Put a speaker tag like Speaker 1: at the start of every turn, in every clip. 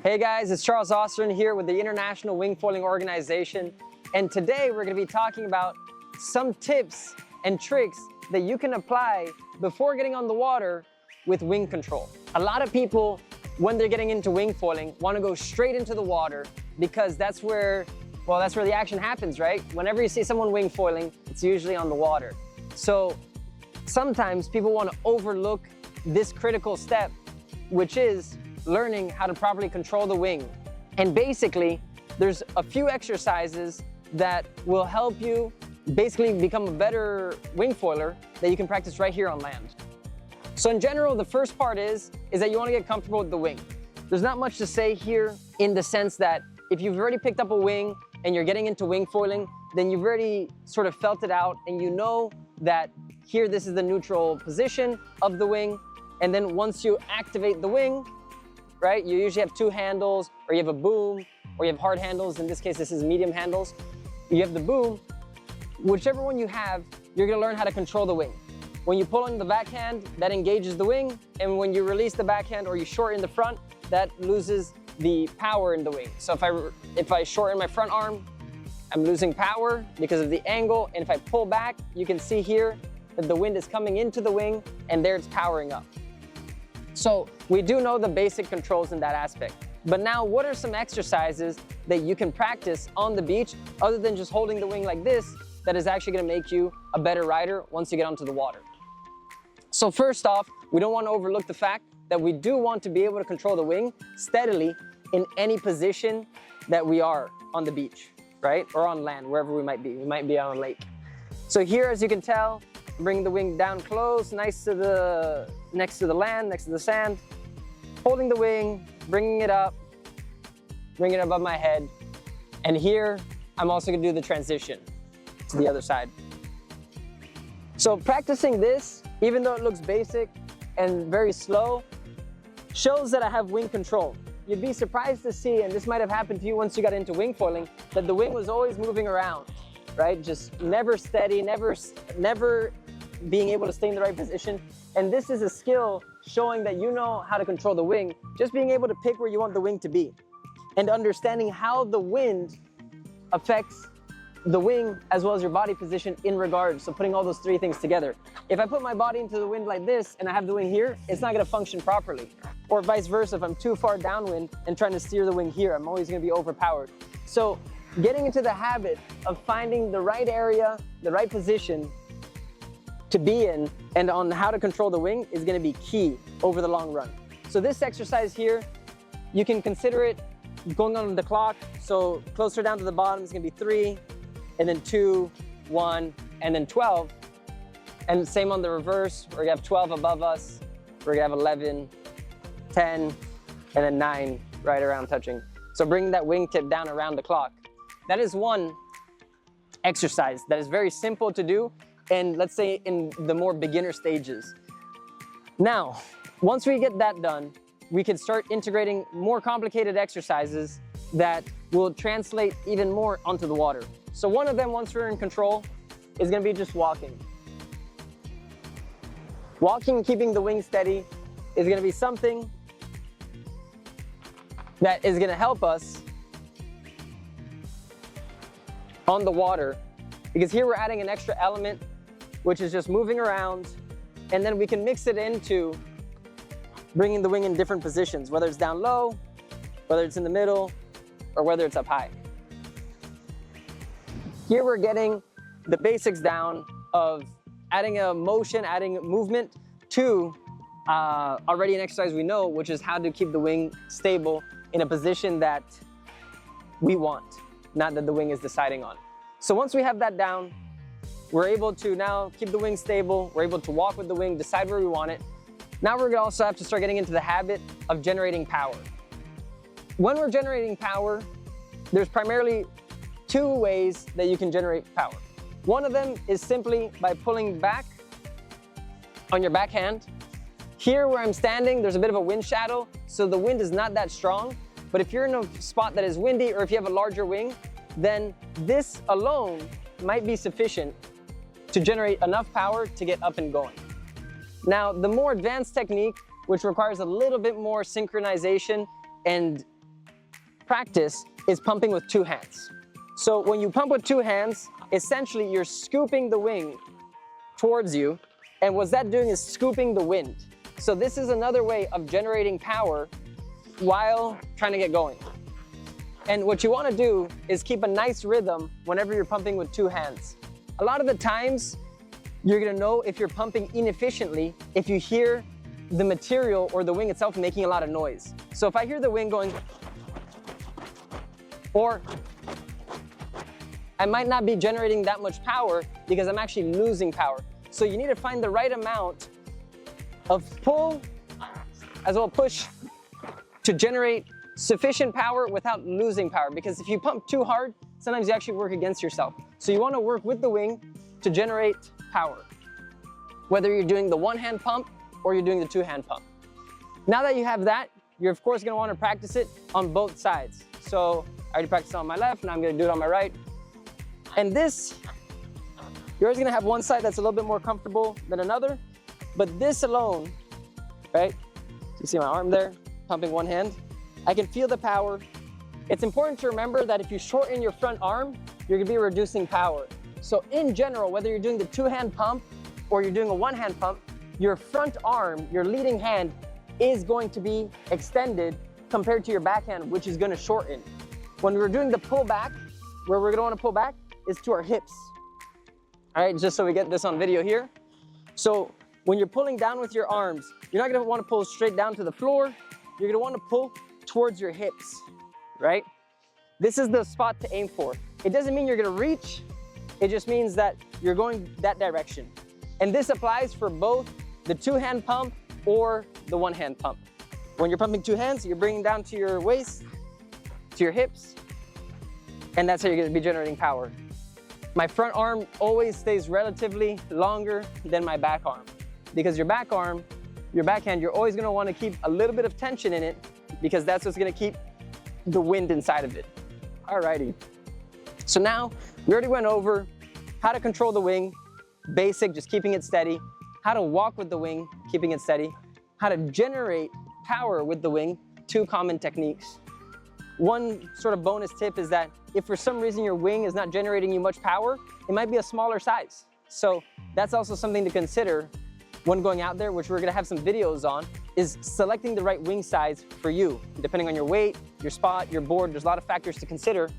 Speaker 1: Hey guys, it's Charles Osterman here with the International Wingfoiling Organization, and today we're going to be talking about some tips and tricks that you can apply before getting on the water with wing control. A lot of people, when they're getting into wingfoiling, want to go straight into the water because that's where the action happens, right? Whenever you see someone wingfoiling, it's usually on the water. So sometimes people want to overlook this critical step, which is learning how to properly control the wing. And basically, there's a few exercises that will help you basically become a better wingfoiler that you can practice right here on land. So in general, the first part is that you want to get comfortable with the wing. There's not much to say here in the sense that if you've already picked up a wing and you're getting into wingfoiling, then you've already sort of felt it out and you know that here this is the neutral position of the wing. And then once you activate the wing, right, you usually have two handles, or you have a boom, or you have hard handles. In this case, this is medium handles. You have the boom. Whichever one you have, you're gonna learn how to control the wing. When you pull on the backhand, that engages the wing, and when you release the backhand or you shorten the front, that loses the power in the wing. So if I shorten my front arm, I'm losing power because of the angle, and if I pull back, you can see here that the wind is coming into the wing, and there it's powering up. So we do know the basic controls in that aspect. But now, what are some exercises that you can practice on the beach other than just holding the wing like this that is actually gonna make you a better rider once you get onto the water? So first off, we don't want to overlook the fact that we do want to be able to control the wing steadily in any position that we are on the beach, right? Or on land, wherever we might be. We might be on a lake. So here, as you can tell, bring the wing down close, next to the land, next to the sand. Holding the wing, bringing it up above my head. And here, I'm also gonna do the transition to the other side. So practicing this, even though it looks basic and very slow, shows that I have wing control. You'd be surprised to see, and this might have happened to you once you got into wingfoiling, that the wing was always moving around, right? Just never steady, never being able to stay in the right position. And this is a skill showing that you know how to control the wing, just being able to pick where you want the wing to be and understanding how the wind affects the wing as well as your body position in regards. So putting all those three things together. If I put my body into the wind like this and I have the wing here, it's not gonna function properly. Or vice versa, if I'm too far downwind and trying to steer the wing here, I'm always gonna be overpowered. So getting into the habit of finding the right area, the right position to be in and on how to control the wing is gonna be key over the long run. So this exercise here, you can consider it going on the clock. So closer down to the bottom is gonna be 3, and then 2, 1, and then 12. And same on the reverse, we're gonna have 12 above us, we're gonna have 11, 10, and then 9 right around touching. So bring that wingtip down around the clock. That is one exercise that is very simple to do, and let's say in the more beginner stages. Now, once we get that done, we can start integrating more complicated exercises that will translate even more onto the water. So one of them, once we're in control, is gonna be just walking. Walking, keeping the wing steady, is gonna be something that is gonna help us on the water, because here we're adding an extra element, which is just moving around, and then we can mix it into bringing the wing in different positions, whether it's down low, whether it's in the middle, or whether it's up high. Here we're getting the basics down of adding a motion, adding movement to already an exercise we know, which is how to keep the wing stable in a position that we want, not that the wing is deciding on. So once we have that down, we're able to now keep the wing stable, we're able to walk with the wing, decide where we want it. Now we're gonna also have to start getting into the habit of generating power. When we're generating power, there's primarily 2 ways that you can generate power. One of them is simply by pulling back on your backhand. Here where I'm standing, there's a bit of a wind shadow, so the wind is not that strong. But if you're in a spot that is windy, or if you have a larger wing, then this alone might be sufficient to generate enough power to get up and going. Now, the more advanced technique, which requires a little bit more synchronization and practice is pumping with 2 hands. So when you pump with 2 hands, essentially you're scooping the wing towards you, and what that doing is scooping the wind. So this is another way of generating power while trying to get going. And what you want to do is keep a nice rhythm whenever you're pumping with 2 hands. A lot of the times, you're going to know if you're pumping inefficiently if you hear the material or the wing itself making a lot of noise. So if I hear the wing going, or I might not be generating that much power because I'm actually losing power. So you need to find the right amount of pull as well push to generate sufficient power without losing power, because if you pump too hard, sometimes you actually work against yourself. So you want to work with the wing to generate power, whether you're doing the 1-hand pump or you're doing the 2-hand pump. Now that you have that, you're of course going to want to practice it on both sides. So I already practiced on my left, now I'm going to do it on my right. And this, you're always going to have one side that's a little bit more comfortable than another, but this alone, right? You see my arm there, pumping 1 hand. I can feel the power. It's important to remember that if you shorten your front arm, you're going to be reducing power. So in general, whether you're doing the 2-hand pump or you're doing a 1-hand pump, your front arm, your leading hand, is going to be extended compared to your backhand, which is going to shorten. When we're doing the pull back, where we're going to want to pull back is to our hips. All right, just so we get this on video here. So when you're pulling down with your arms, you're not going to want to pull straight down to the floor. You're going to want to pull towards your hips, right? This is the spot to aim for. It doesn't mean you're going to reach. It just means that you're going that direction. And this applies for both the 2-hand pump or the 1-hand pump. When you're pumping 2 hands, you're bringing down to your waist, to your hips, and that's how you're going to be generating power. My front arm always stays relatively longer than my back arm, because your back arm, your backhand, you're always going to want to keep a little bit of tension in it, because that's what's going to keep the wind inside of it. Alrighty. So now we already went over how to control the wing, basic, just keeping it steady, how to walk with the wing, keeping it steady, how to generate power with the wing, 2 common techniques. One sort of bonus tip is that if for some reason your wing is not generating you much power, it might be a smaller size. So that's also something to consider when going out there, which we're going to have some videos on, is selecting the right wing size for you, depending on your weight, your spot, your board. There's a lot of factors to consider,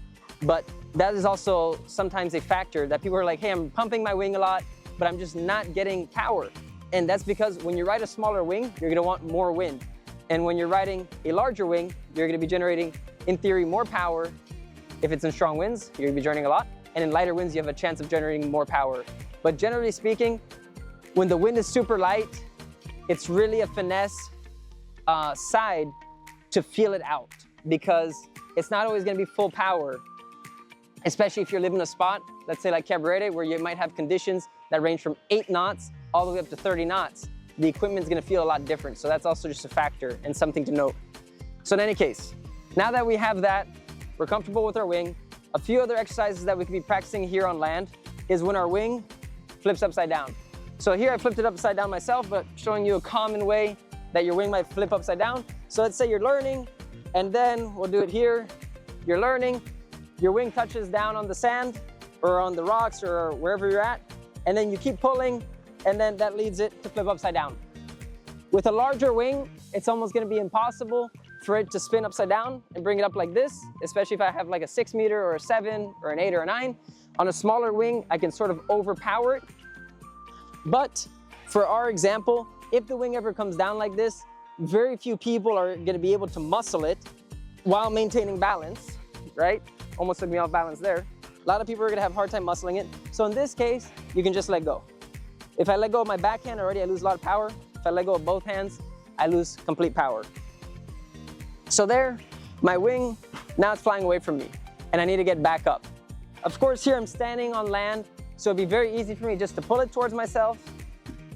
Speaker 1: but that is also sometimes a factor that people are like, hey, I'm pumping my wing a lot, but I'm just not getting power. And that's because when you ride a smaller wing, you're going to want more wind. And when you're riding a larger wing, you're going to be generating, in theory, more power. If it's in strong winds, you're going to be generating a lot. And in lighter winds, you have a chance of generating more power. But generally speaking, when the wind is super light, it's really a finesse side to feel it out, because it's not always going to be full power, especially if you're living in a spot, let's say like Cabarete, where you might have conditions that range from 8 knots all the way up to 30 knots. The equipment's going to feel a lot different. So that's also just a factor and something to note. So in any case, now that we have that, we're comfortable with our wing. A few other exercises that we could be practicing here on land is when our wing flips upside down. So here I flipped it upside down myself, but showing you a common way that your wing might flip upside down. So let's say you're learning, and then we'll do it here. You're learning, your wing touches down on the sand or on the rocks or wherever you're at, and then you keep pulling, and then that leads it to flip upside down. With a larger wing, it's almost going to be impossible for it to spin upside down and bring it up like this, especially if I have like a 6 meter or a 7 or an 8 or a 9. On a smaller wing, I can sort of overpower it. But for our example, if the wing ever comes down like this, very few people are going to be able to muscle it while maintaining balance, right? Almost took me off balance there. A lot of people are going to have a hard time muscling it. So in this case, you can just let go. If I let go of my backhand already, I lose a lot of power. If I let go of both hands, I lose complete power. So there, my wing, now it's flying away from me, and I need to get back up. Of course, here I'm standing on land, so it'd be very easy for me just to pull it towards myself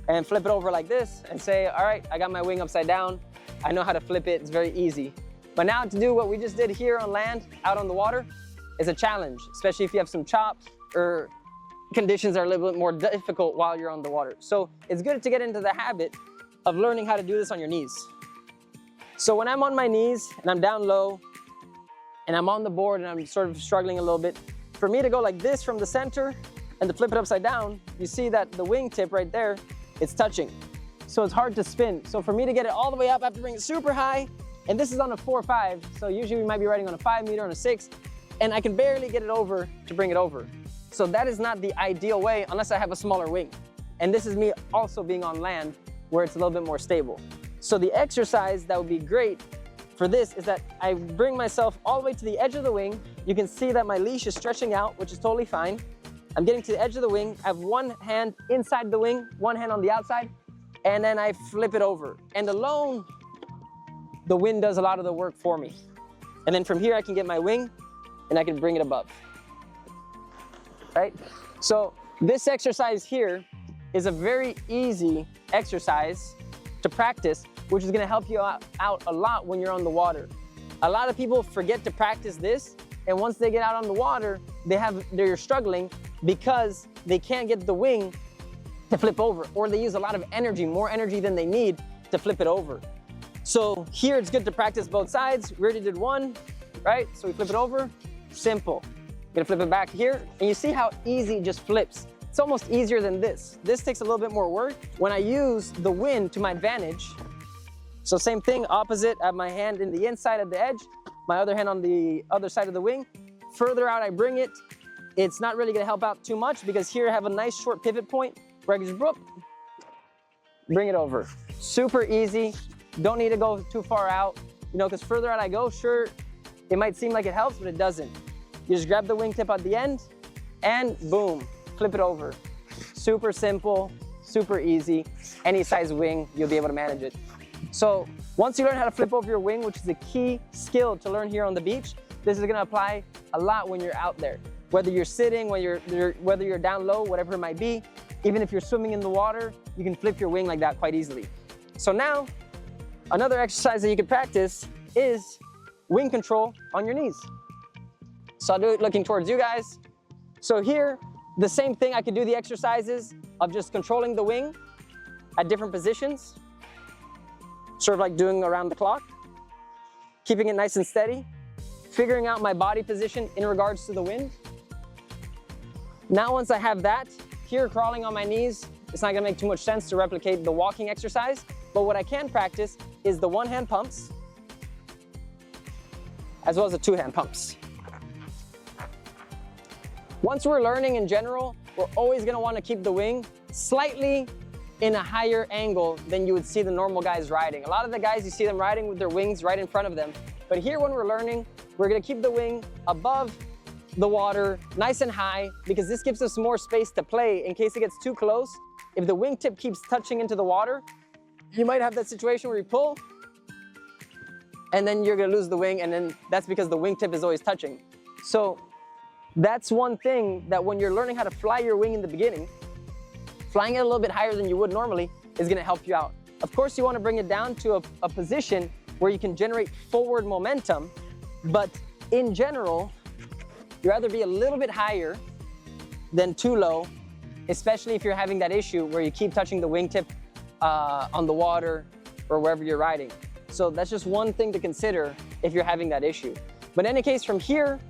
Speaker 1: and flip it over like this and say, all right, I got my wing upside down. I know how to flip it, it's very easy. But now to do what we just did here on land, out on the water, is a challenge, especially if you have some chops or conditions are a little bit more difficult while you're on the water. So it's good to get into the habit of learning how to do this on your knees. So when I'm on my knees and I'm down low and I'm on the board and I'm sort of struggling a little bit. For me to go like this from the center and to flip it upside down, you see that the wingtip right there, it's touching. So it's hard to spin. So for me to get it all the way up, I have to bring it super high. And this is on a 4.5. So usually we might be riding on a 5 meter, on a 6, and I can barely get it over to bring it over. So that is not the ideal way unless I have a smaller wing. And this is me also being on land where it's a little bit more stable. So the exercise that would be great for this is that I bring myself all the way to the edge of the wing. You can see that my leash is stretching out, which is totally fine. I'm getting to the edge of the wing. I have one hand inside the wing, one hand on the outside, and then I flip it over. And alone, the wind does a lot of the work for me. And then from here, I can get my wing and I can bring it above, right? So this exercise here is a very easy exercise to practice, which is gonna help you out a lot when you're on the water. A lot of people forget to practice this, and once they get out on the water, they're struggling because they can't get the wing to flip over, or they use a lot of energy, more energy than they need to flip it over. So here it's good to practice both sides. We already did one, right? So we flip it over, simple. Gonna flip it back here, and you see how easy it just flips. It's almost easier than this. This takes a little bit more work. When I use the wind to my advantage, so same thing, opposite, I have my hand in the inside of the edge, my other hand on the other side of the wing. Further out I bring it, it's not really gonna help out too much because here I have a nice short pivot point where I can just bring it over. Super easy, don't need to go too far out, you know, because further out I go, sure, it might seem like it helps, but it doesn't. You just grab the wingtip at the end and boom, flip it over. Super simple, super easy. Any size wing, you'll be able to manage it. So once you learn how to flip over your wing, which is a key skill to learn here on the beach, this is gonna apply a lot when you're out there. Whether you're sitting, whether you're down low, whatever it might be, even if you're swimming in the water, you can flip your wing like that quite easily. So now, another exercise that you can practice is wing control on your knees. So I'll do it looking towards you guys. So here, the same thing, I could do the exercises of just controlling the wing at different positions, sort of like doing around the clock, keeping it nice and steady, figuring out my body position in regards to the wind. Now once I have that, here crawling on my knees, it's not gonna make too much sense to replicate the walking exercise, but what I can practice is the one-hand pumps, as well as the two-hand pumps. Once we're learning in general, we're always gonna wanna keep the wing slightly in a higher angle than you would see the normal guys riding. A lot of the guys, you see them riding with their wings right in front of them. But here when we're learning, we're gonna keep the wing above the water, nice and high, because this gives us more space to play in case it gets too close. If the wingtip keeps touching into the water, you might have that situation where you pull, and then you're gonna lose the wing, and then that's because the wingtip is always touching. So that's one thing that when you're learning how to fly your wing in the beginning, flying it a little bit higher than you would normally is gonna help you out. Of course, you wanna bring it down to a position where you can generate forward momentum, but in general, you'd rather be a little bit higher than too low, especially if you're having that issue where you keep touching the wingtip on the water or wherever you're riding. So that's just one thing to consider if you're having that issue. But in any case, from here,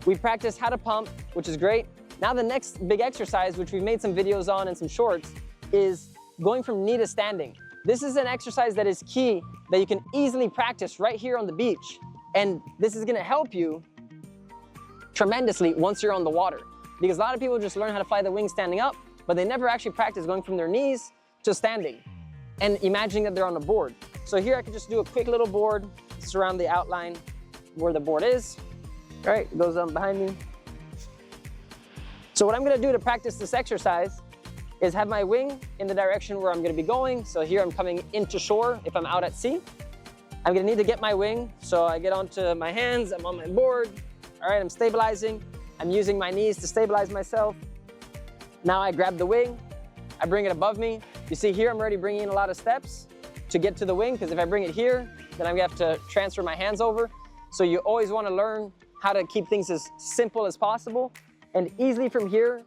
Speaker 1: we practiced how to pump, which is great. Now the next big exercise, which we've made some videos on and some shorts, is going from knee to standing. This is an exercise that is key that you can easily practice right here on the beach. And this is gonna help you tremendously once you're on the water. Because a lot of people just learn how to fly the wing standing up, but they never actually practice going from their knees to standing and imagining that they're on a board. So here I could just do a quick little board, surround the outline where the board is. All right, it goes on behind me. So what I'm gonna do to practice this exercise is have my wing in the direction where I'm gonna be going. So here I'm coming into shore if I'm out at sea. I'm gonna need to get my wing. So I get onto my hands, I'm on my board. All right, I'm stabilizing. I'm using my knees to stabilize myself. Now I grab the wing, I bring it above me. You see here, I'm already bringing in a lot of steps to get to the wing, because if I bring it here, then I'm gonna have to transfer my hands over. So you always wanna learn how to keep things as simple as possible. And easily from here,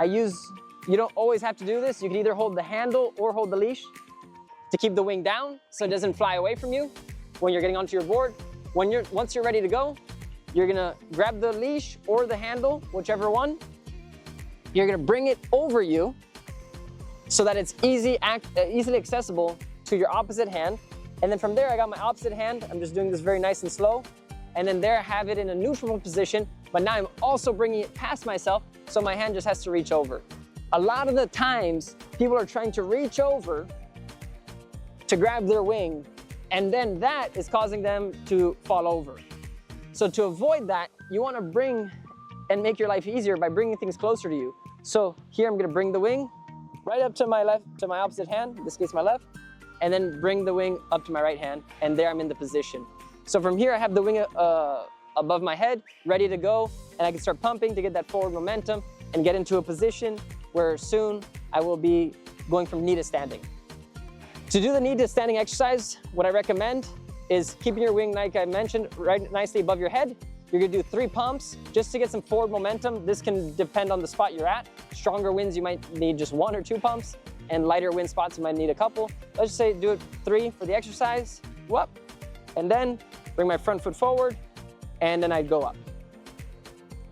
Speaker 1: you don't always have to do this. You can either hold the handle or hold the leash to keep the wing down so it doesn't fly away from you when you're getting onto your board. Once you're ready to go, you're gonna grab the leash or the handle, whichever one. You're gonna bring it over you so that it's easily accessible to your opposite hand. And then from there, I got my opposite hand. I'm just doing this very nice and slow. And then there I have it in a neutral position, but now I'm also bringing it past myself, so my hand just has to reach over. A lot of the times, people are trying to reach over to grab their wing, and then that is causing them to fall over. So to avoid that, you wanna bring and make your life easier by bringing things closer to you. So here I'm gonna bring the wing right up to my left, to my opposite hand, in this case my left, and then bring the wing up to my right hand, and there I'm in the position. So from here I have the wing above my head, ready to go, and I can start pumping to get that forward momentum and get into a position where soon I will be going from knee to standing. To do the knee to standing exercise, what I recommend is keeping your wing, like I mentioned, right nicely above your head. You're gonna do 3 pumps just to get some forward momentum. This can depend on the spot you're at. Stronger winds, you might need just 1 or 2 pumps, and lighter wind spots, you might need a couple. Let's just say do it 3 for the exercise. Whoop. And then bring my front foot forward, and then I'd go up.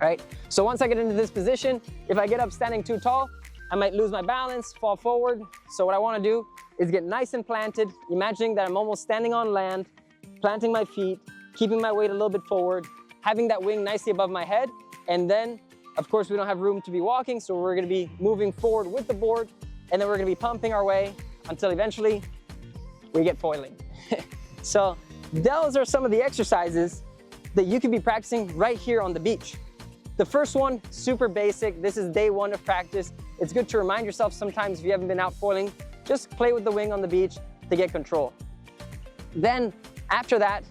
Speaker 1: All right? So once I get into this position, if I get up standing too tall, I might lose my balance, fall forward. So what I wanna do is get nice and planted, imagining that I'm almost standing on land, planting my feet, keeping my weight a little bit forward, having that wing nicely above my head, and then, of course, we don't have room to be walking, so we're gonna be moving forward with the board, and then we're gonna be pumping our way until eventually we get foiling. So those are some of the exercises that you can be practicing right here on the beach. The first one, super basic. This is day 1 of practice. It's good to remind yourself sometimes if you haven't been out foiling, just play with the wing on the beach to get control. Then after that,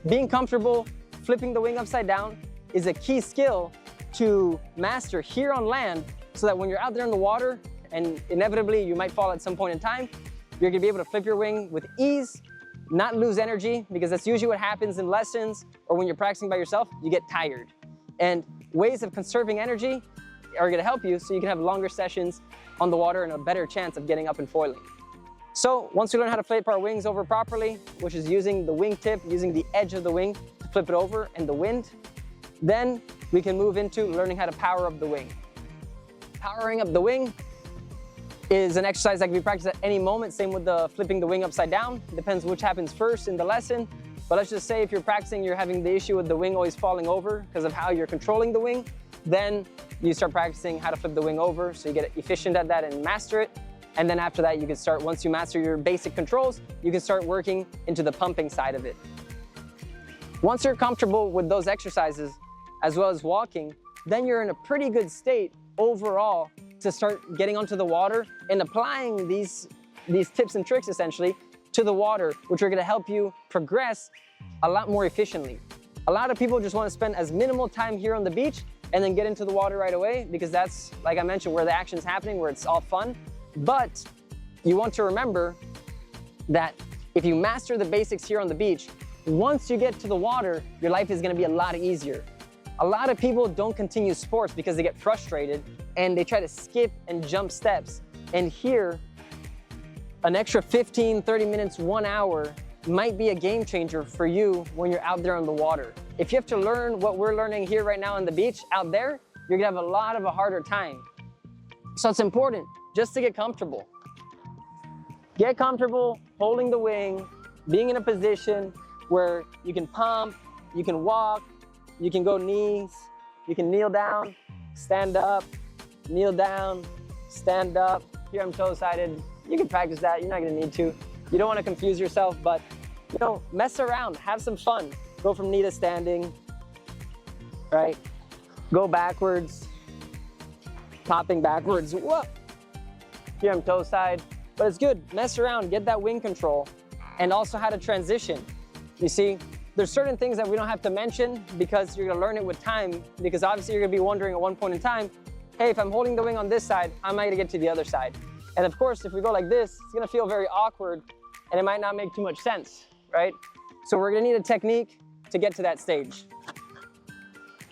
Speaker 1: being comfortable flipping the wing upside down is a key skill to master here on land, so that when you're out there in the water, and inevitably you might fall at some point in time, you're gonna be able to flip your wing with ease, not lose energy, because that's usually what happens in lessons or when you're practicing by yourself, you get tired. And ways of conserving energy are gonna help you so you can have longer sessions on the water and a better chance of getting up and foiling. So once we learn how to flip our wings over properly, which is using the wing tip, using the edge of the wing to flip it over and the wind, then we can move into learning how to power up the wing. Powering up the wing is an exercise that can be practiced at any moment. Same with the flipping the wing upside down. It depends which happens first in the lesson. But let's just say if you're practicing, you're having the issue with the wing always falling over because of how you're controlling the wing, then you start practicing how to flip the wing over so you get efficient at that and master it. And then after that, you can start, once you master your basic controls, you can start working into the pumping side of it. Once you're comfortable with those exercises, as well as walking, then you're in a pretty good state overall to start getting onto the water and applying these tips and tricks essentially to the water, which are gonna help you progress a lot more efficiently. A lot of people just wanna spend as minimal time here on the beach and then get into the water right away, because that's, like I mentioned, where the action's happening, where it's all fun. But you want to remember that if you master the basics here on the beach, once you get to the water, your life is gonna be a lot easier. A lot of people don't continue sports because they get frustrated and they try to skip and jump steps. And here, an extra 15, 30 minutes, 1 hour might be a game changer for you when you're out there on the water. If you have to learn what we're learning here right now on the beach out there, you're gonna have a lot of a harder time. So it's important just to get comfortable. Get comfortable holding the wing, being in a position where you can pump, you can walk, you can go knees, you can kneel down, stand up, kneel down, stand up. Here I'm toe-sided. You can practice that, you're not gonna need to. You don't wanna confuse yourself, but you know, mess around, have some fun. Go from knee to standing, right? Go backwards, popping backwards, whoop. Here I'm toe side, but it's good, mess around, get that wing control, and also how to transition. You see, there's certain things that we don't have to mention because you're gonna learn it with time, because obviously you're gonna be wondering at one point in time, hey, if I'm holding the wing on this side, how am I gonna get to the other side? And of course, if we go like this, it's gonna feel very awkward and it might not make too much sense, right? So we're gonna need a technique to get to that stage.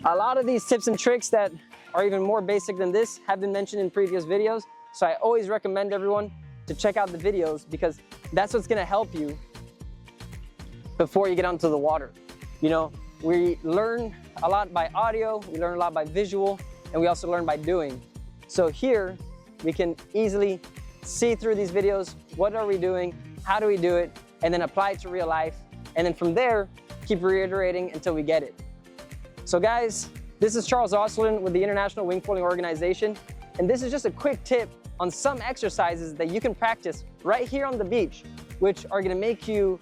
Speaker 1: A lot of these tips and tricks that are even more basic than this have been mentioned in previous videos. So I always recommend everyone to check out the videos, because that's what's gonna help you before you get onto the water. You know, we learn a lot by audio, we learn a lot by visual, and we also learn by doing. So here, we can easily see through these videos, what are we doing, how do we do it, and then apply it to real life. And then from there, keep reiterating until we get it. So guys, this is Charles Oslerlin with the International Wingfoiling Organization. And this is just a quick tip on some exercises that you can practice right here on the beach, which are gonna make you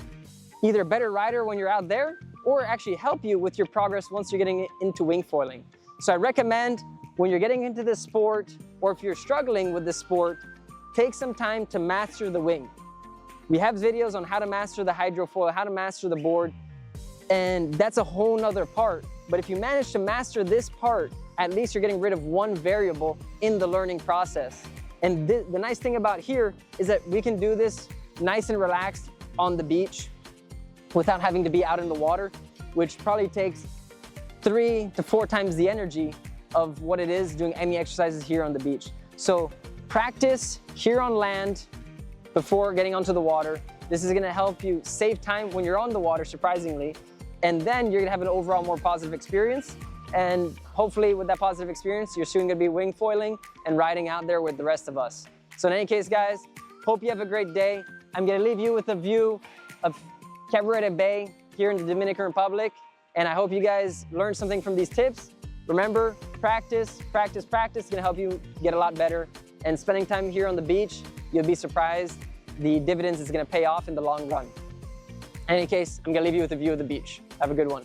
Speaker 1: either a better rider when you're out there, or actually help you with your progress once you're getting into wingfoiling. So I recommend when you're getting into this sport, or if you're struggling with this sport, take some time to master the wing. We have videos on how to master the hydrofoil, how to master the board, and that's a whole nother part. But if you manage to master this part, at least you're getting rid of one variable in the learning process. And the nice thing about here is that we can do this nice and relaxed on the beach without having to be out in the water, which probably takes 3 to 4 times the energy of what it is doing any exercises here on the beach. So practice here on land before getting onto the water. This is gonna help you save time when you're on the water, surprisingly, and then you're gonna have an overall more positive experience. And hopefully with that positive experience, you're soon gonna be wingfoiling and riding out there with the rest of us. So in any case, guys, hope you have a great day. I'm gonna leave you with a view of Cabarete Bay here in the Dominican Republic. And I hope you guys learned something from these tips. Remember, practice, practice, practice is gonna help you get a lot better. And spending time here on the beach, you'll be surprised the dividends is gonna pay off in the long run. In any case, I'm gonna leave you with a view of the beach. Have a good one.